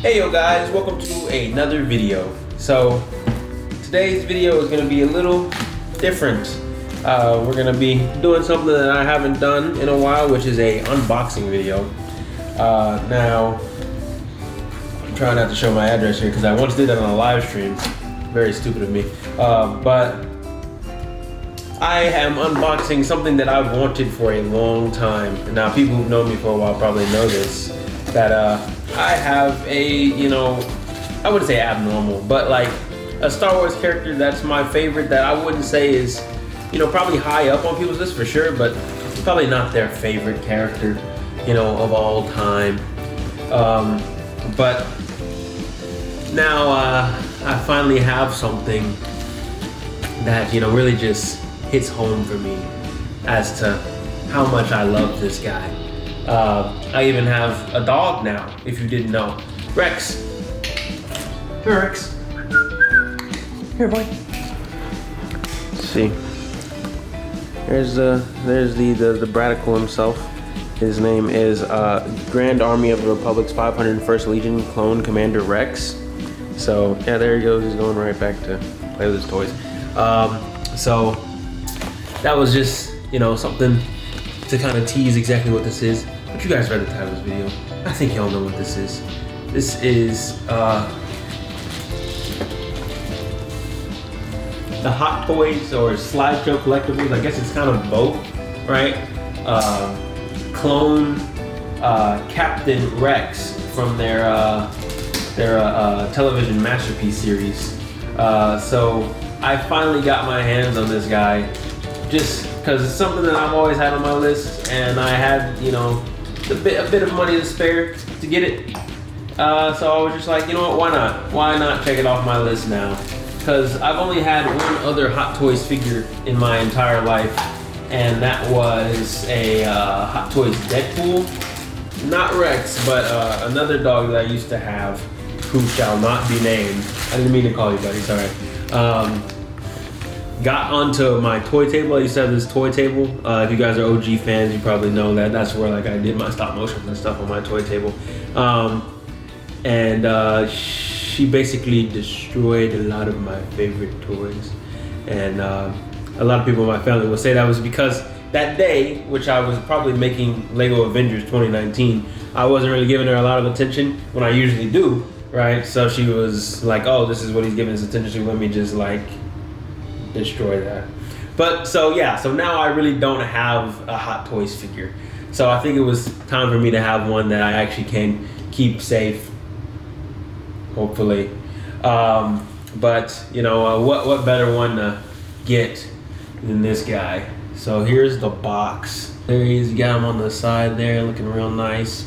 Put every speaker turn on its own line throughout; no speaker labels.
Hey yo guys, welcome to another video. So today's video is going to be a little different. We're going to be doing something that I haven't done in a while, which is a unboxing video. Now I'm trying not to show my address here because I once did that on a live stream. Very stupid of me. But I am unboxing something that I've wanted for a long time. And now people who've known me for a while probably know this, that I have a, I wouldn't say abnormal, but like a Star Wars character that's my favorite that I wouldn't say is, probably high up on people's list for sure, but probably not their favorite character, of all time. But now I finally have something that, really just hits home for me as to how much I love this guy. I even have a dog now, if you didn't know. Rex. Here, Rex. Here, boy. Let's see. There's the Bradical himself. His name is Grand Army of the Republic's 501st Legion Clone Commander Rex. So yeah, there he goes. He's going right back to play with his toys. So that was just something to kind of tease exactly what this is. But you guys read the title of this video. I think y'all know what this is. This is the Hot Toys or Slideshow Collectibles. I guess it's kind of both, right? Clone Captain Rex from their television masterpiece series. So I finally got my hands on this guy, just because it's something that I've always had on my list, and I had a bit of money to spare to get it. So I was just like, what? Why not? Why not check it off my list now? Because I've only had one other Hot Toys figure in my entire life, and that was a Hot Toys Deadpool. Not Rex, but another dog that I used to have, who shall not be named. I didn't mean to call you buddy, sorry. Got onto my toy table. I used to have this toy table. If you guys are OG fans, you probably know that. That's where I did my stop motion and stuff on my toy table. And she basically destroyed a lot of my favorite toys. And a lot of people in my family will say that was because that day, which I was probably making Lego Avengers 2019, I wasn't really giving her a lot of attention when I usually do, right? So she was like, oh, this is what he's giving his attention to. Let me just destroy that. But so now I really don't have a Hot Toys figure. So I think it was time for me to have one that I actually can keep safe, hopefully. But what better one to get than this guy? So here's the box. There he is. You got him on the side there, looking real nice.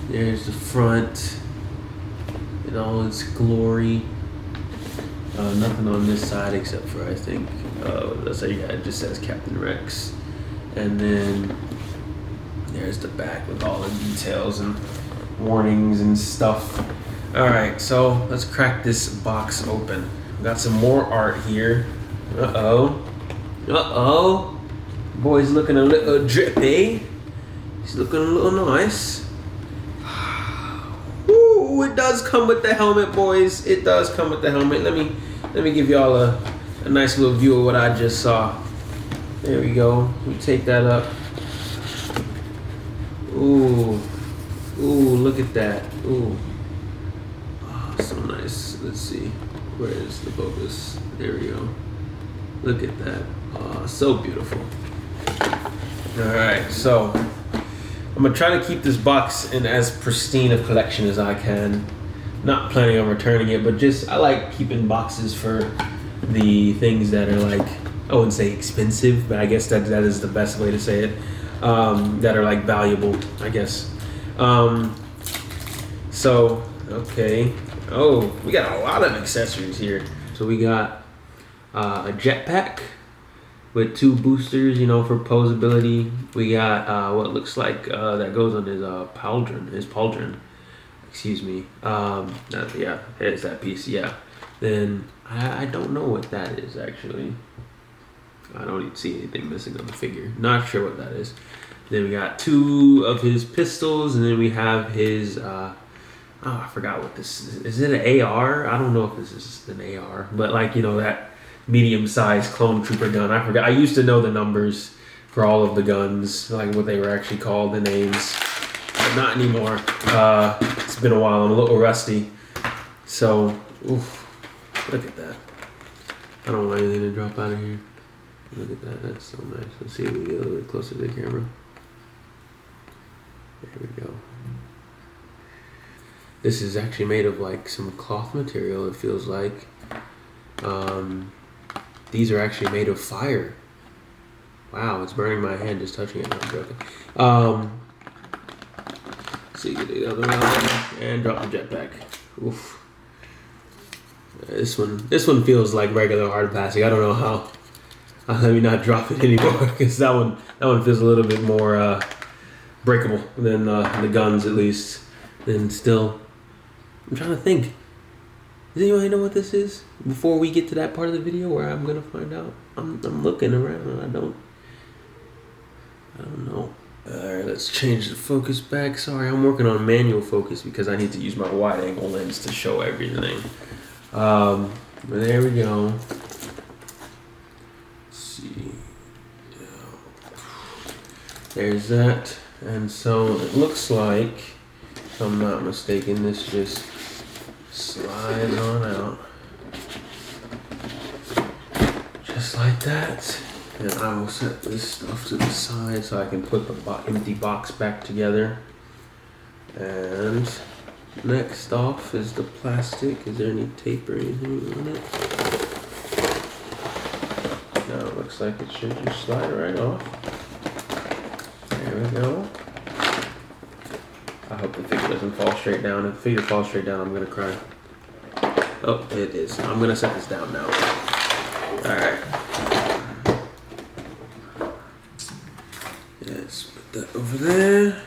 There's the front in all its glory. Nothing on this side except for, I think, it just says Captain Rex. And then there's the back with all the details and warnings and stuff. Alright, so let's crack this box open. We got some more art here. Uh-oh. Boy's looking a little drippy. He's looking a little nice. Ooh, it does come with the helmet, boys. It does come with the helmet. Let me give y'all a nice little view of what I just saw. There we go. We take that up. Ooh, look at that. Ooh, oh, so nice. Let's see. Where is the focus? There we go. Look at that. Oh, so beautiful. All right, so I'm gonna try to keep this box in as pristine a collection as I can. Not planning on returning it, but I like keeping boxes for the things that are I wouldn't say expensive, but I guess that is the best way to say it. That are valuable, I guess. So, okay. Oh, we got a lot of accessories here. So we got a jetpack with 2 boosters, for posability. We got what looks like that goes on his pauldron. Excuse me. Yeah, it's that piece. Yeah. Then I don't know what that is actually. I don't even see anything missing on the figure. Not sure what that is. Then we got 2 of his pistols, and then we have his Oh, I forgot what this is. Is it an AR? I don't know if this is an AR, but like, you know, that medium-sized clone trooper gun. I forgot. I used to know the numbers for all of the guns, like what they were actually called, the names, but not anymore. It's been a while. I'm a little rusty. So, oof, look at that. I don't want anything to drop out of here. Look at that. That's so nice. Let's see if we get a little bit closer to the camera. There we go. This is actually made of like some cloth material, it feels like. These are actually made of fire. Wow, it's burning my hand just touching it. No, I'm joking. See, get the other one and drop the jetpack. Oof. This one feels like regular hard plastic. I don't know how. Let me not drop it anymore because that one feels a little bit more breakable than the guns, at least. And still, I'm trying to think. Does anybody know what this is? Before we get to that part of the video where I'm gonna find out, I'm looking around and I don't know. All right, let's change the focus back. Sorry, I'm working on manual focus because I need to use my wide angle lens to show everything. But there we go. Let's see. There's that. And so it looks like, if I'm not mistaken, this just slides on out. Just like that. And I will set this stuff to the side so I can put the empty box back together. And next off is the plastic. Is there any tape or anything on it? No, it looks like it should just slide right off. There we go. I hope the figure doesn't fall straight down. If the figure falls straight down, I'm gonna cry. Oh, it is. I'm gonna set this down now. Alright. Let's put that over there.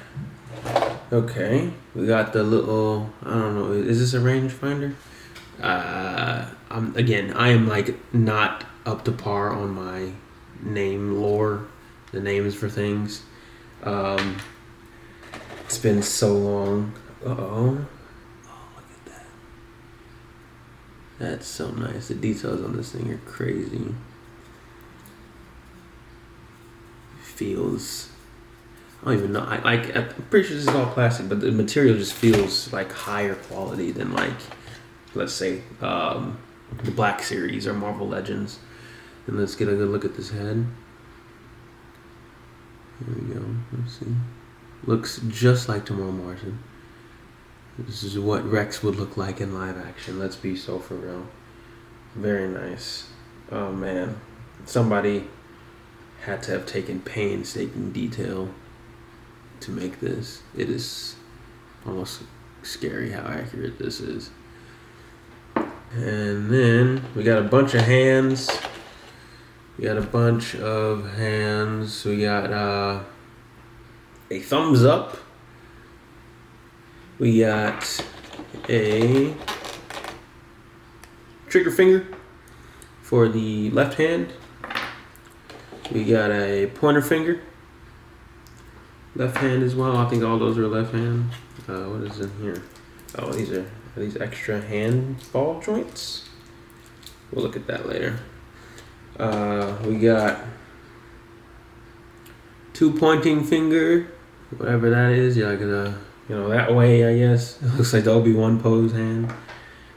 Okay. We got the little, I don't know, is this a rangefinder? I am like not up to par on my name lore, the names for things. It's been so long. Uh-oh. Oh, look at that. That's so nice. The details on this thing are crazy. Feels, I don't even know. I'm pretty sure this is all plastic, but the material just feels like higher quality than like, let's say, the Black Series or Marvel Legends. And let's get a good look at this head. Here we go. Let's see. Looks just like Tomorrow Martin. This is what Rex would look like in live action. Let's be so for real. Very nice. Oh man. Somebody had to have taken painstaking detail to make this. It is almost scary how accurate this is. And then we got a bunch of hands. We got a bunch of hands. We got a thumbs up. We got a trigger finger for the left hand. We got a pointer finger, left hand as well. I think all those are left hand. What is in here? Oh, are these extra hand ball joints? We'll look at that later. We got two pointing finger, whatever that is. You're gonna, that way, I guess. It looks like the Obi-Wan pose hand.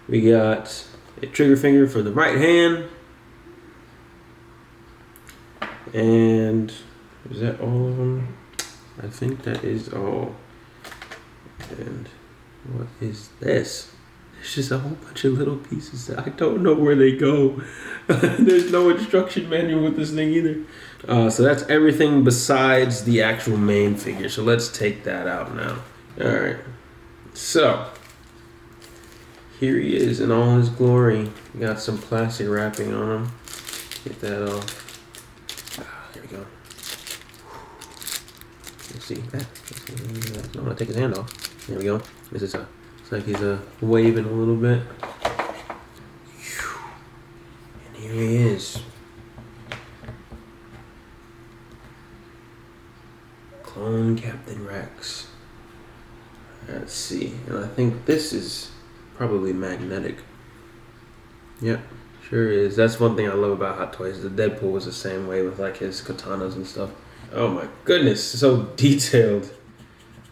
We got a trigger finger for the right hand. And is that all of them? I think that is all. And what is this? It's just a whole bunch of little pieces that I don't know where they go. There's no instruction manual with this thing either. So that's everything besides the actual main figure. So let's take that out now. All right. So here he is in all his glory. Got some plastic wrapping on him. Get that off. There we go. Let's see. I'm gonna take his hand off. There we go. It's like he's waving a little bit. And here he is. Clone Captain Rex. Let's see, and I think this is probably magnetic. Yep, sure is. That's one thing I love about Hot Toys. The Deadpool was the same way with like his katanas and stuff. Oh my goodness, so detailed.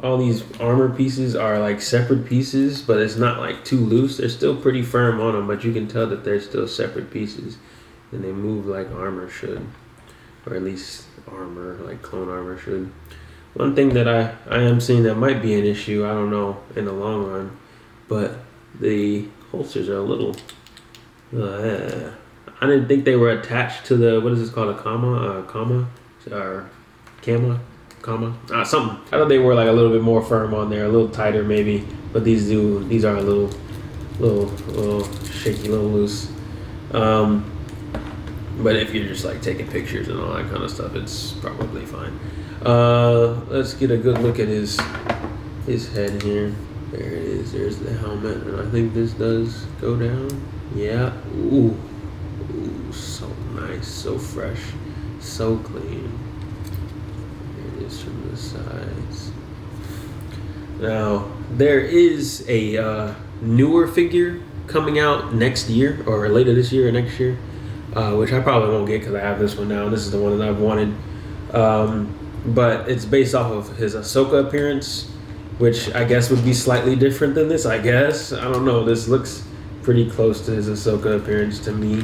All these armor pieces are like separate pieces, but it's not like too loose. They're still pretty firm on them, but you can tell that they're still separate pieces. And they move like armor should. Or at least armor, like clone armor should. One thing that I am seeing that might be an issue, I don't know, in the long run, but the holsters are a little... I didn't think they were attached to the, what is this called, a comma, or comma, something. I thought they were like a little bit more firm on there, a little tighter maybe, but these are a little shaky, a little loose. But if you're just like taking pictures and all that kind of stuff, it's probably fine. Let's get a good look at his head here. There it is. There's the helmet, and I think this does go down. Yeah. Ooh, so nice, so fresh, so clean. There it is from the sides. Now there is a newer figure coming out next year, or later this year or next year, which I probably won't get because I have this one now. This is the one that I've wanted. But it's based off of his Ahsoka appearance, which I guess would be slightly different than this, I guess. I don't know. This looks pretty close to his Ahsoka appearance to me.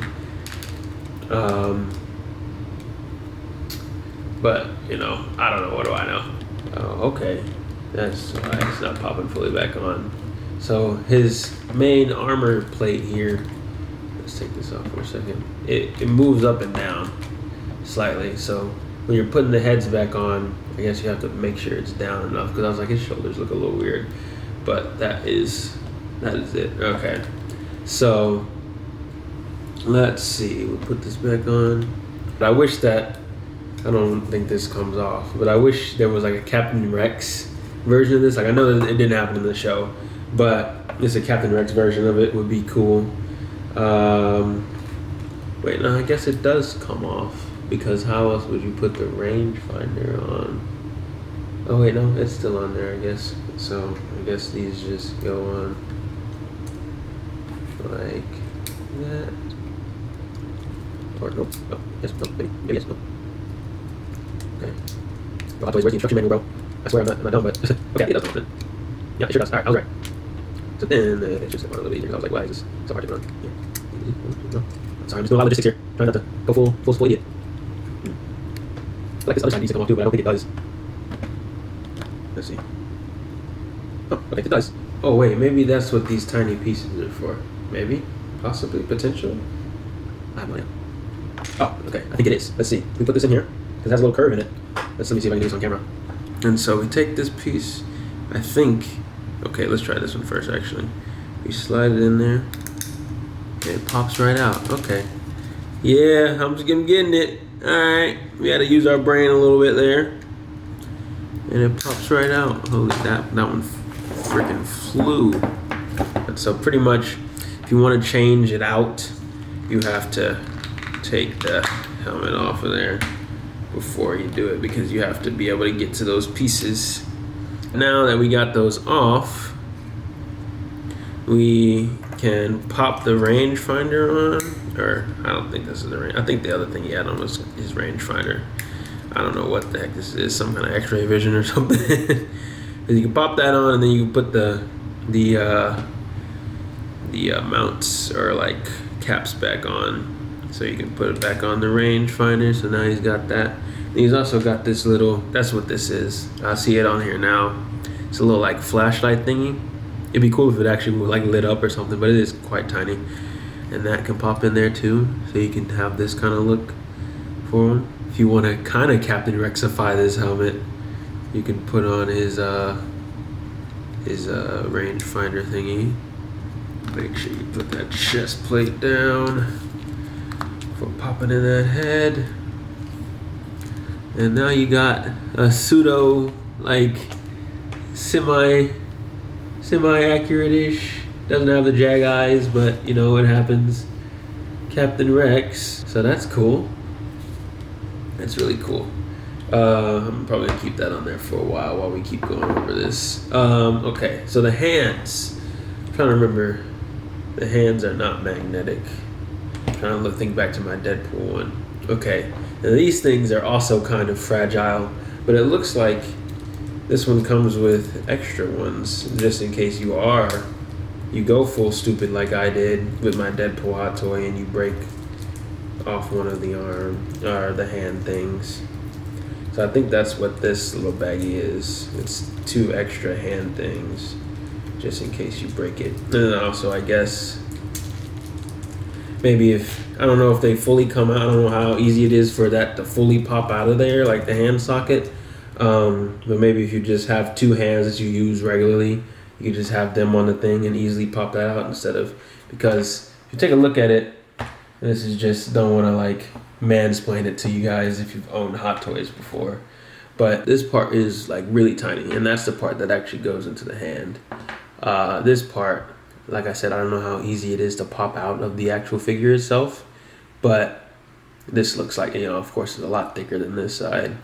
But, you know, I don't know. What do I know? Oh, okay. That's why it's not popping fully back on. So his main armor plate here, let's take this off for a second. It moves up and down slightly. So when you're putting the heads back on, I guess you have to make sure it's down enough, because I was like, his shoulders look a little weird. But that is it. Okay. So let's see. We'll put this back on. I wish that, I don't think this comes off, but I wish there was like a Captain Rex version of this. Like, I know that it didn't happen in the show, but just a Captain Rex version of it would be cool. Wait, no, I guess it does come off, because how else would you put the rangefinder on? Oh wait, no, it's still on there, I guess. So I guess these just go on like that. Or nope. Oh, yes, no, maybe yes, no. Okay. Well, where's the instruction manual, bro? I swear I'm not dumb, but okay, it does come on. Yeah, it sure does. Alright, I was right. So then it's just a little bit easier. I was like, why is this so hard to run? Yeah. No. Sorry, I'm just doing a lot of logistics here. Trying not to go full idiot. I feel like this other side needs to come off too, but I don't think it does. Let's see. Oh, okay, it does. Oh wait, maybe that's what these tiny pieces are for. Maybe, possibly, potentially. I have no idea. Oh, okay, I think it is. Let's see. We put this in here because it has a little curve in it. Let me see if I can do this on camera. And so we take this piece. I think. Okay, let's try this one first. Actually, we slide it in there. And it pops right out. Okay. Yeah, I'm getting it. Alright. We had to use our brain a little bit there. And it pops right out. Holy, that one freaking flew. And so pretty much, if you want to change it out, you have to take the helmet off of there before you do it, because you have to be able to get to those pieces. Now that we got those off, we can pop the rangefinder on, or I don't think this is the range. I think the other thing he had on was his rangefinder. I don't know what the heck this is, some kind of X-ray vision or something. But you can pop that on, and then you can put the mounts or like caps back on, so you can put it back on the rangefinder. So now he's got that. And he's also got this little. That's what this is. I see it on here now. It's a little like flashlight thingy. It'd be cool if it actually like lit up or something, but it is quite tiny. And that can pop in there too, so you can have this kind of look for him. If you want to kind of Captain Rexify this helmet, you can put on his rangefinder thingy. Make sure you put that chest plate down for popping in that head. And now you got a pseudo, like, semi-accurate-ish. Doesn't have the jag eyes, but you know what happens. Captain Rex. So that's cool. That's really cool. I'm probably gonna keep that on there for a while we keep going over this. Okay, so the hands. I'm trying to remember. The hands are not magnetic. I'm trying to think back to my Deadpool one. Okay, now these things are also kind of fragile, but it looks like this one comes with extra ones just in case you go full stupid like I did with my Deadpool hot toy and you break off one of the arm or the hand things. So I think that's what this little baggie is. It's 2 extra hand things, just in case you break it. And then also, I guess, maybe I don't know if they fully come out. I don't know how easy it is for that to fully pop out of there, like the hand socket. But maybe if you just have 2 hands that you use regularly, you can just have them on the thing and easily pop that out instead of, because if you take a look at it, this is just, don't want to like mansplain it to you guys if you've owned hot toys before, but this part is like really tiny, and that's the part that actually goes into the hand. This part, like I said, I don't know how easy it is to pop out of the actual figure itself, but this looks like, of course it's a lot thicker than this side,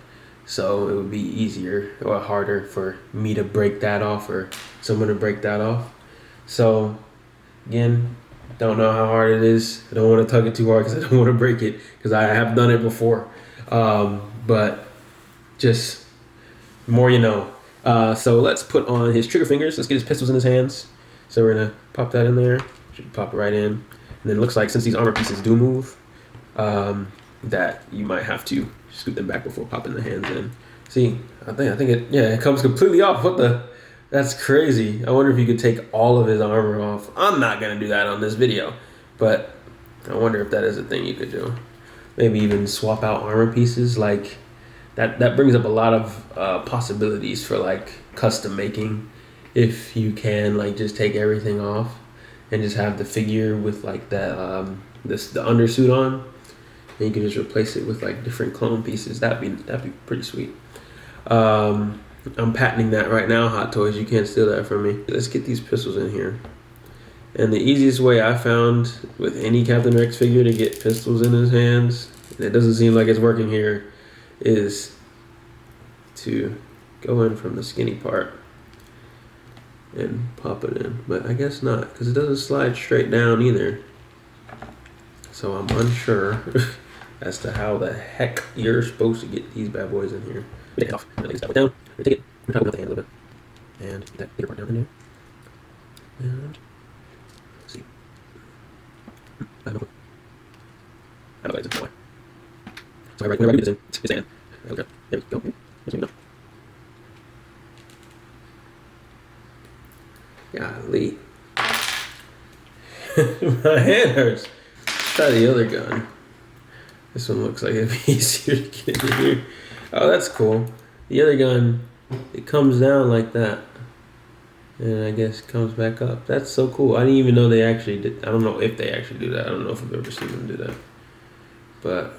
so it would be easier or harder for me to break that off or someone to break that off. So again, don't know how hard it is. I don't want to tug it too hard because I don't want to break it, because I have done it before. But just more you know. So let's put on his trigger fingers. Let's get his pistols in his hands. So we're going to pop that in there. Should pop it right in. And then it looks like since these armor pieces do move, that you might have to scoot them back before popping the hands in. See, I think it comes completely off. What the... That's crazy. I wonder if you could take all of his armor off. I'm not going to do that on this video, but I wonder if that is a thing you could do. Maybe even swap out armor pieces. Like that brings up a lot of possibilities for like custom making. If you can like just take everything off and just have the figure with like that the undersuit on, and you can just replace it with like different clone pieces. That'd be pretty sweet. I'm patenting that right now, Hot Toys. You can't steal that from me. Let's get these pistols in here. And the easiest way I found with any Captain Rex figure to get pistols in his hands, and it doesn't seem like it's working here, is to go in from the skinny part and pop it in. But I guess not, because it doesn't slide straight down either. So I'm unsure as to how the heck you're supposed to get these bad boys in here. We take it off. Lay this bad boy down. We take it. We're talking about the hand a little bit. And get that bigger part down in there. And let's see. I don't know if it's why. So whenever I do this in, it's sand. Okay. There we go. That's what we know. Golly. My hand hurts. Let's try the other gun. This one looks like it'd be easier to get in here. Oh, that's cool. The other gun, it comes down like that. And I guess comes back up. That's so cool. I didn't even know they actually did. I don't know if they actually do that. I don't know if I've ever seen them do that. But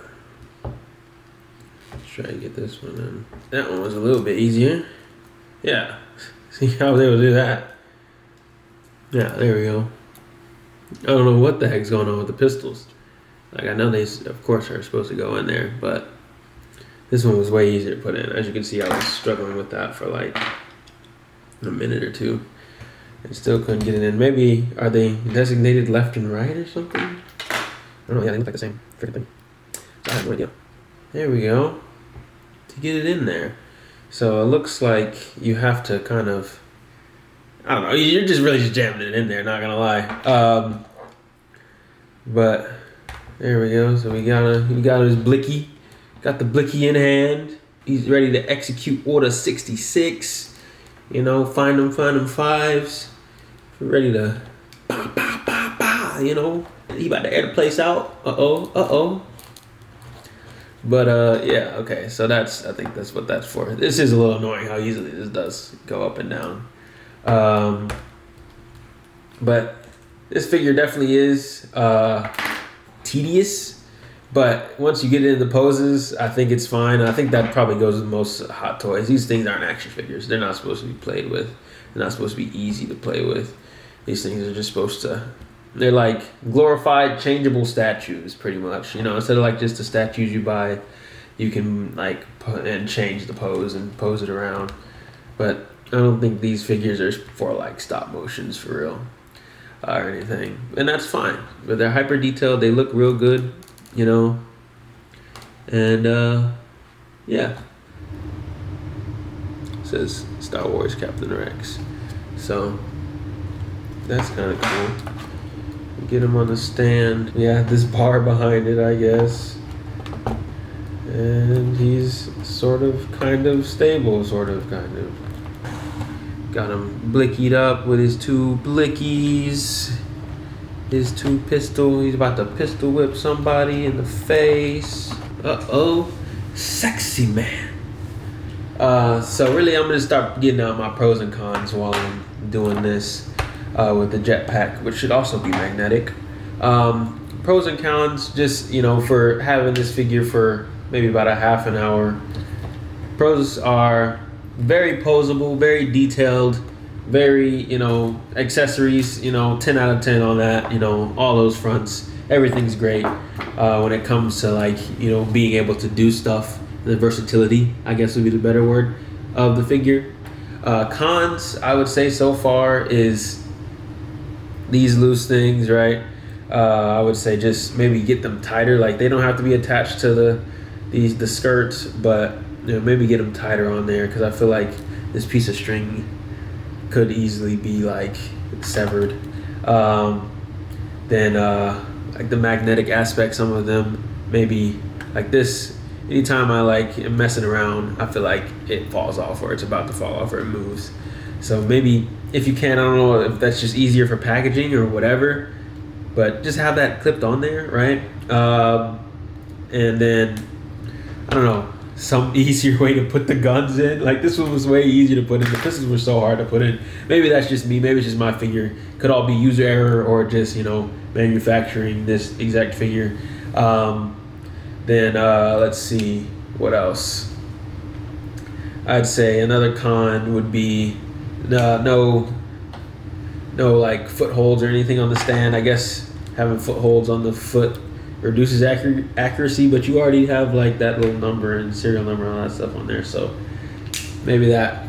let's try and get this one in. That one was a little bit easier. Yeah. See how they would do that. Yeah, there we go. I don't know what the heck's going on with the pistols. Like, I know they, of course, are supposed to go in there, but this one was way easier to put in. As you can see, I was struggling with that for like a minute or two and still couldn't get it in. Maybe, are they designated left and right or something? I don't know. Yeah, they look like the same freaking thing. So I have no idea. There we go. To get it in there. So it looks like you have to kind of, I don't know, you're just really just jamming it in there, not gonna lie. But there we go. So we got his blicky. Got the blicky in hand. He's ready to execute Order 66. You know, find them fives. Ready to bah, bah, bah, bah, you know. He about to air the place out. Uh-oh. But yeah, okay. So I think that's what that's for. This is a little annoying how easily this does go up and down. But this figure definitely is tedious. But once you get into the poses, I think it's fine. I think that probably goes with most Hot Toys. These things aren't action figures. They're not supposed to be played with. They're not supposed to be easy to play with. These things are just supposed to... They're like glorified changeable statues, pretty much. You know, instead of like just the statues you buy you can like put and change the pose and pose it around. But I don't think these figures are for like stop motions for real or anything, and that's fine. But they're hyper detailed. They look real good, you know. And yeah, it says Star Wars Captain Rex. So that's kind of cool. Get him on the stand. Yeah, this bar behind it, I guess. And he's sort of, kind of stable, sort of, kind of. Got him blickied up with his two blickies. His two pistol. He's about to pistol whip somebody in the face. Uh-oh. Sexy man. So really, I'm going to start getting out my pros and cons while I'm doing this. With the jetpack, which should also be magnetic. Pros and cons, just, you know, for having this figure for maybe about a half an hour. Pros are very posable, very detailed, very, you know, accessories, you know, 10 out of 10 on that, you know, all those fronts. Everything's great when it comes to, like, you know, being able to do stuff. The versatility, I guess, would be the better word of the figure. Cons, I would say so far, is these loose things, right? I would say just maybe get them tighter. Like, they don't have to be attached to the skirts, but, you know, maybe get them tighter on there, because I feel like this piece of string could easily be like severed. Then like the magnetic aspect, some of them maybe like this. Anytime I like am messing around, I feel like it falls off, or it's about to fall off, or it moves. So maybe if you can, I don't know if that's just easier for packaging or whatever, but just have that clipped on there, right? And then, I don't know, some easier way to put the guns in. Like, this one was way easier to put in. The pistols were so hard to put in. Maybe that's just me. Maybe it's just my figure. Could all be user error or just, you know, manufacturing this exact figure. Then let's see, what else? I'd say another con would be no like footholds or anything on the stand. I guess having footholds on the foot reduces accuracy, but you already have like that little number and serial number and all that stuff on there, so maybe that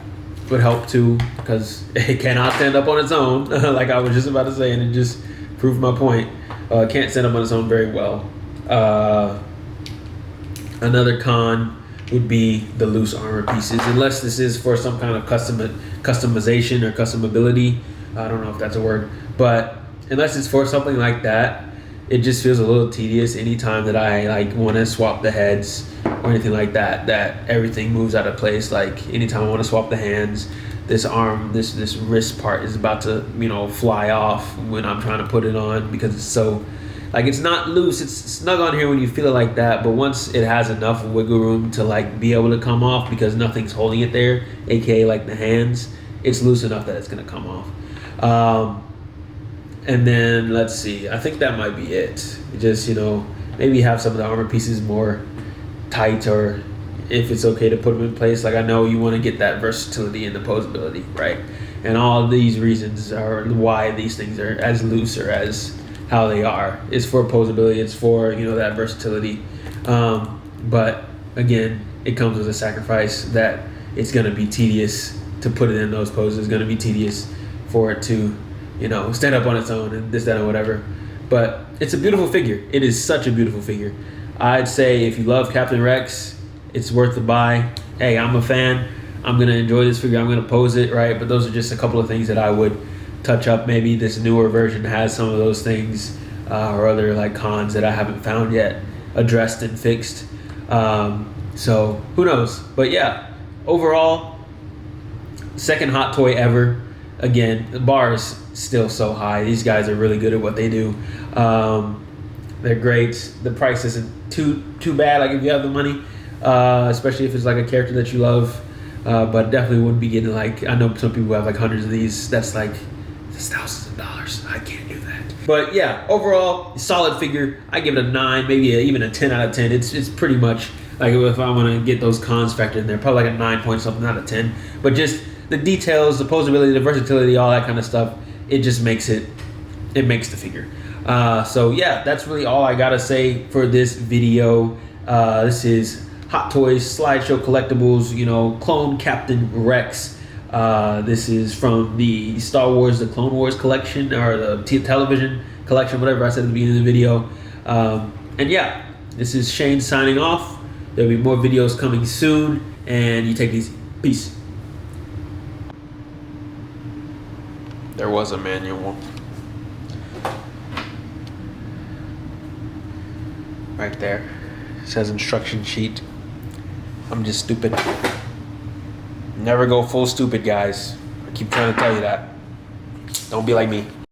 would help too, because it cannot stand up on its own. Like I was just about to say, and it just proved my point. It can't stand up on its own very well. Another con would be the loose armor pieces, unless this is for some kind of customization or customability. I don't know if that's a word, but unless it's for something like that, it just feels a little tedious anytime that I like want to swap the heads or anything like that, that everything moves out of place. Like anytime I want to swap the hands, this arm, this wrist part is about to, you know, fly off when I'm trying to put it on, because it's so, like, it's not loose, it's snug on here when you feel it like that, but once it has enough wiggle room to like be able to come off because nothing's holding it there, aka like the hands, it's loose enough that it's gonna come off. And then let's see, I think that might be it. Just, you know, maybe have some of the armor pieces more tight, or if it's okay to put them in place. Like, I know you want to get that versatility and the posability, right? And all of these reasons are why these things are as loose or as how they are. It's for posability, it's for, you know, that versatility. But again, it comes with a sacrifice that it's going to be tedious to put it in those poses. It's going to be tedious for it to, you know, stand up on its own and this, that, and whatever. But it's a beautiful figure. It is such a beautiful figure. I'd say if you love Captain Rex, it's worth the buy. Hey, I'm a fan. I'm going to enjoy this figure. I'm going to pose it, right? But those are just a couple of things that I would touch up. Maybe this newer version has some of those things or other like cons that I haven't found yet addressed and fixed. So who knows? But yeah, overall, second hot toy ever. Again, the bar is still so high. These guys are really good at what they do. They're great. The price isn't too bad, like if you have the money, especially if it's like a character that you love. But definitely wouldn't be getting, like, I know some people who have like hundreds of these. That's like thousands of dollars. I can't do that. But yeah, overall, solid figure. I give it a 9, maybe even a 10 out of 10. It's pretty much like, if I want to get those cons factored in there, probably like a 9 point something out of 10. But just the details, the posability, the versatility, all that kind of stuff, it just makes it makes the figure. So yeah, that's really all I gotta say for this video. This is Hot Toys, Slideshow, Collectibles, you know, Clone Captain Rex. This is from the Star Wars, the Clone Wars collection, or the television collection, whatever I said at the beginning of the video. And yeah, this is Shane signing off. There'll be more videos coming soon, and you take it easy. Peace. There was a manual. Right there. It says instruction sheet. I'm just stupid. Never go full stupid, guys. I keep trying to tell you that. Don't be like me.